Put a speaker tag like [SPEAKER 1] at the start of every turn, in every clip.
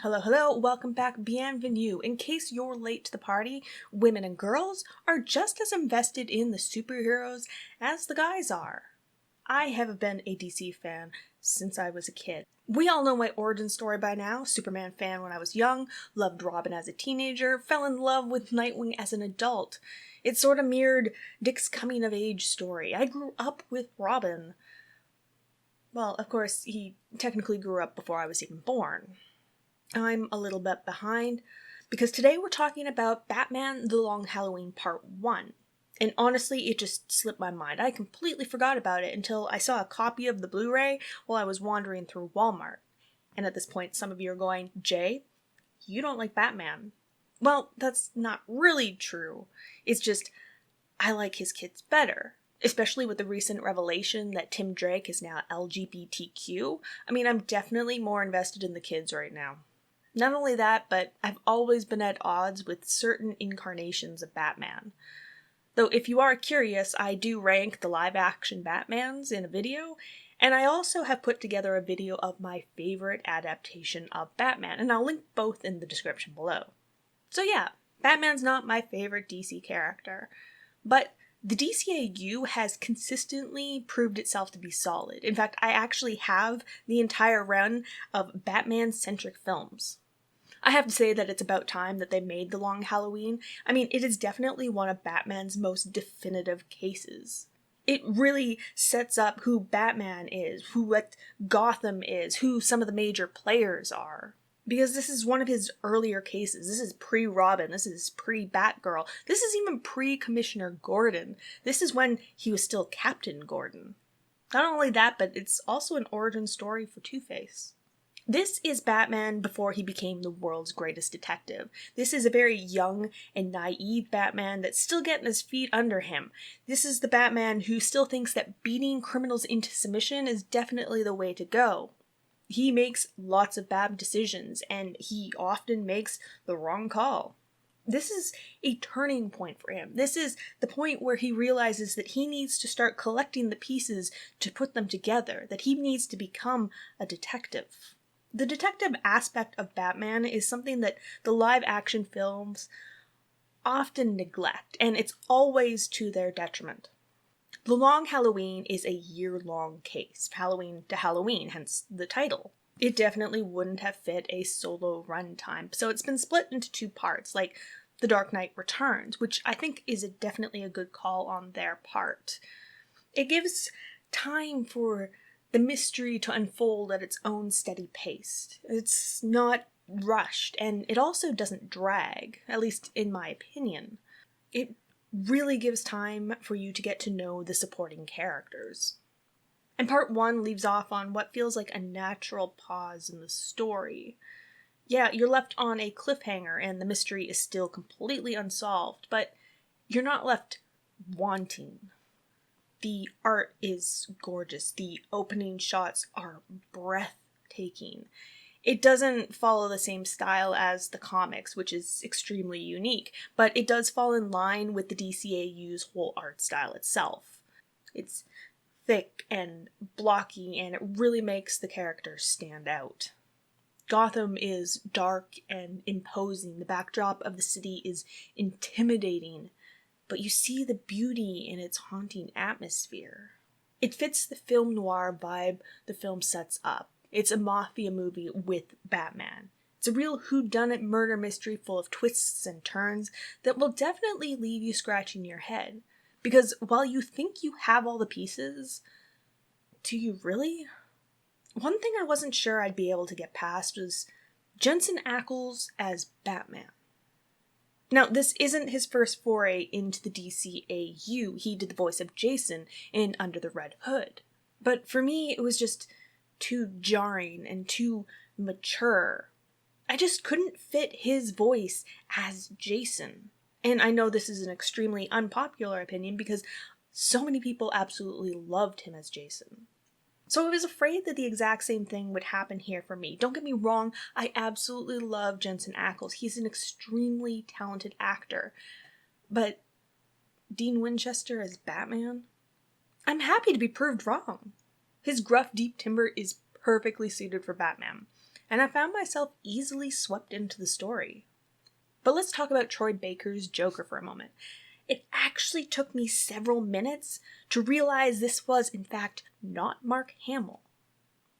[SPEAKER 1] Hello, hello, welcome back, bienvenue. In case you're late to the party, women and girls are just as invested in the superheroes as the guys are. I have been a DC fan since I was a kid. We all know my origin story by now. Superman fan when I was young, loved Robin as a teenager, fell in love with Nightwing as an adult. It sort of mirrored Dick's coming-of-age story. I grew up with Robin. Well, of course, he technically grew up before I was even born. I'm a little bit behind because today we're talking about Batman The Long Halloween Part 1. And honestly, it just slipped my mind. I completely forgot about it until I saw a copy of the Blu-ray while I was wandering through Walmart. And at this point, some of you are going, Jay, you don't like Batman. Well, that's not really true. It's just, I like his kids better. Especially with the recent revelation that Tim Drake is now LGBTQ. I'm definitely more invested in the kids right now. Not only that, but I've always been at odds with certain incarnations of Batman. Though if you are curious, I do rank the live-action Batmans in a video, and I also have put together a video of my favorite adaptation of Batman, and I'll link both in the description below. So yeah, Batman's not my favorite DC character, but the DCAU has consistently proved itself to be solid. In fact, I actually have the entire run of Batman-centric films. I have to say that it's about time that they made The Long Halloween. It is definitely one of Batman's most definitive cases. It really sets up who Batman is, what Gotham is, who some of the major players are. Because this is one of his earlier cases. This is pre-Robin, this is pre-Batgirl, this is even pre-Commissioner Gordon. This is when he was still Captain Gordon. Not only that, but it's also an origin story for Two-Face. This is Batman before he became the world's greatest detective. This is a very young and naive Batman that's still getting his feet under him. This is the Batman who still thinks that beating criminals into submission is definitely the way to go. He makes lots of bad decisions, and he often makes the wrong call. This is a turning point for him. This is the point where he realizes that he needs to start collecting the pieces to put them together, that he needs to become a detective. The detective aspect of Batman is something that the live-action films often neglect, and it's always to their detriment. The Long Halloween is a year-long case, Halloween to Halloween, hence the title. It definitely wouldn't have fit a solo runtime, so it's been split into two parts, like The Dark Knight Returns, which I think is definitely a good call on their part. It gives time for the mystery to unfold at its own steady pace. It's not rushed, and it also doesn't drag, at least in my opinion. It really gives time for you to get to know the supporting characters. And part 1 leaves off on what feels like a natural pause in the story. Yeah, you're left on a cliffhanger and the mystery is still completely unsolved, but you're not left wanting. The art is gorgeous. The opening shots are breathtaking. It doesn't follow the same style as the comics, which is extremely unique, but it does fall in line with the DCAU's whole art style itself. It's thick and blocky, and it really makes the characters stand out. Gotham is dark and imposing. The backdrop of the city is intimidating, but you see the beauty in its haunting atmosphere. It fits the film noir vibe the film sets up. It's a mafia movie with Batman. It's a real whodunit murder mystery full of twists and turns that will definitely leave you scratching your head. Because while you think you have all the pieces, do you really? One thing I wasn't sure I'd be able to get past was Jensen Ackles as Batman. Now, this isn't his first foray into the DCAU. He did the voice of Jason in Under the Red Hood. But for me, it was just too jarring and too mature. I just couldn't fit his voice as Jason. And I know this is an extremely unpopular opinion because so many people absolutely loved him as Jason. So I was afraid that the exact same thing would happen here for me. Don't get me wrong, I absolutely love Jensen Ackles. He's an extremely talented actor. But Dean Winchester as Batman? I'm happy to be proved wrong. His gruff, deep timbre is perfectly suited for Batman. and I found myself easily swept into the story. But let's talk about Troy Baker's Joker for a moment. It actually took me several minutes to realize this was, in fact, not Mark Hamill.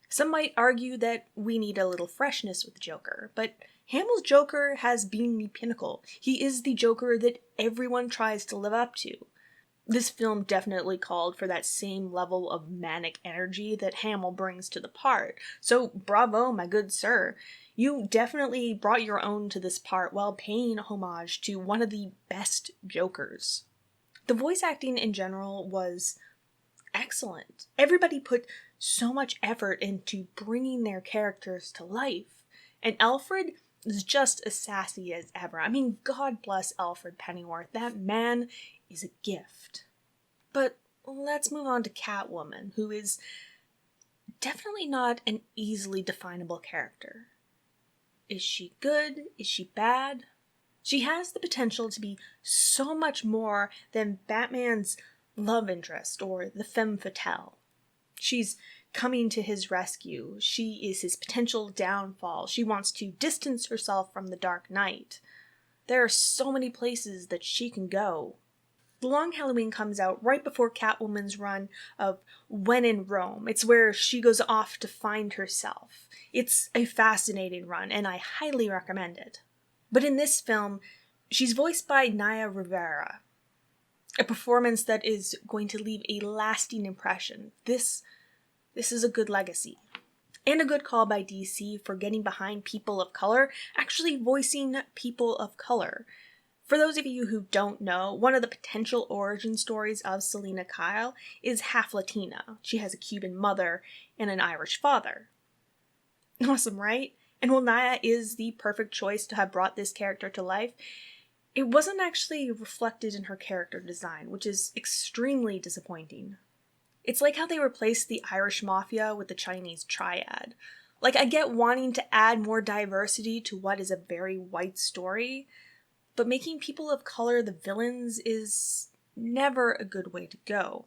[SPEAKER 1] Some might argue that we need a little freshness with the Joker, but Hamill's Joker has been the pinnacle. He is the Joker that everyone tries to live up to. This film definitely called for that same level of manic energy that Hamill brings to the part. So bravo, my good sir. You definitely brought your own to this part while paying homage to one of the best Jokers. The voice acting in general was excellent. Everybody put so much effort into bringing their characters to life. And Alfred is just as sassy as ever. I mean, God bless Alfred Pennyworth. That man is a gift. But let's move on to Catwoman, who is definitely not an easily definable character. Is she good? Is she bad? She has the potential to be so much more than Batman's love interest or the femme fatale. She's coming to his rescue. She is his potential downfall. She wants to distance herself from the Dark Knight. There are so many places that she can go. The Long Halloween comes out right before Catwoman's run of When in Rome. It's where she goes off to find herself. It's a fascinating run, and I highly recommend it. But in this film, she's voiced by Naya Rivera, a performance that is going to leave a lasting impression. This is a good legacy. And a good call by DC for getting behind people of color, actually voicing people of color. For those of you who don't know, one of the potential origin stories of Selina Kyle is half Latina. She has a Cuban mother and an Irish father. Awesome, right? And while Naya is the perfect choice to have brought this character to life, it wasn't actually reflected in her character design, which is extremely disappointing. It's like how they replaced the Irish mafia with the Chinese triad. Like, I get wanting to add more diversity to what is a very white story, but making people of color the villains is never a good way to go.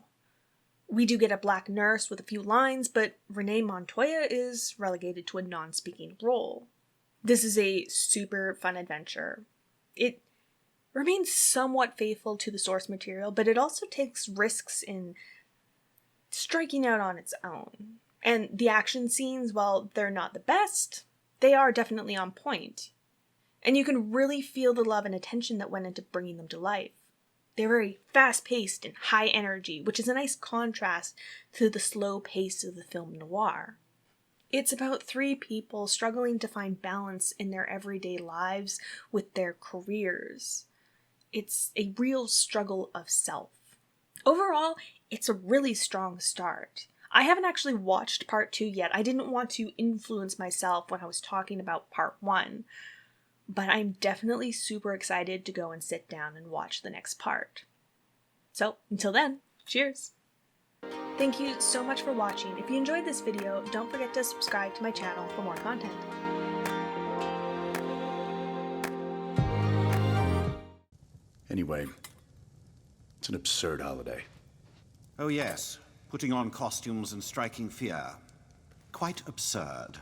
[SPEAKER 1] We do get a black nurse with a few lines, but Renee Montoya is relegated to a non-speaking role. This is a super fun adventure. It remains somewhat faithful to the source material, but it also takes risks in striking out on its own. And the action scenes, while they're not the best, they are definitely on point. And you can really feel the love and attention that went into bringing them to life. They're very fast-paced and high energy, which is a nice contrast to the slow pace of the film noir. It's about three people struggling to find balance in their everyday lives with their careers. It's a real struggle of self. Overall, it's a really strong start. I haven't actually watched part 2 yet. I didn't want to influence myself when I was talking about part 1. But I'm definitely super excited to go and sit down and watch the next part. So, until then, cheers! Thank you so much for watching. If you enjoyed this video, don't forget to subscribe to my channel for more content.
[SPEAKER 2] Anyway, it's an absurd holiday.
[SPEAKER 3] Oh yes, putting on costumes and striking fear. Quite absurd.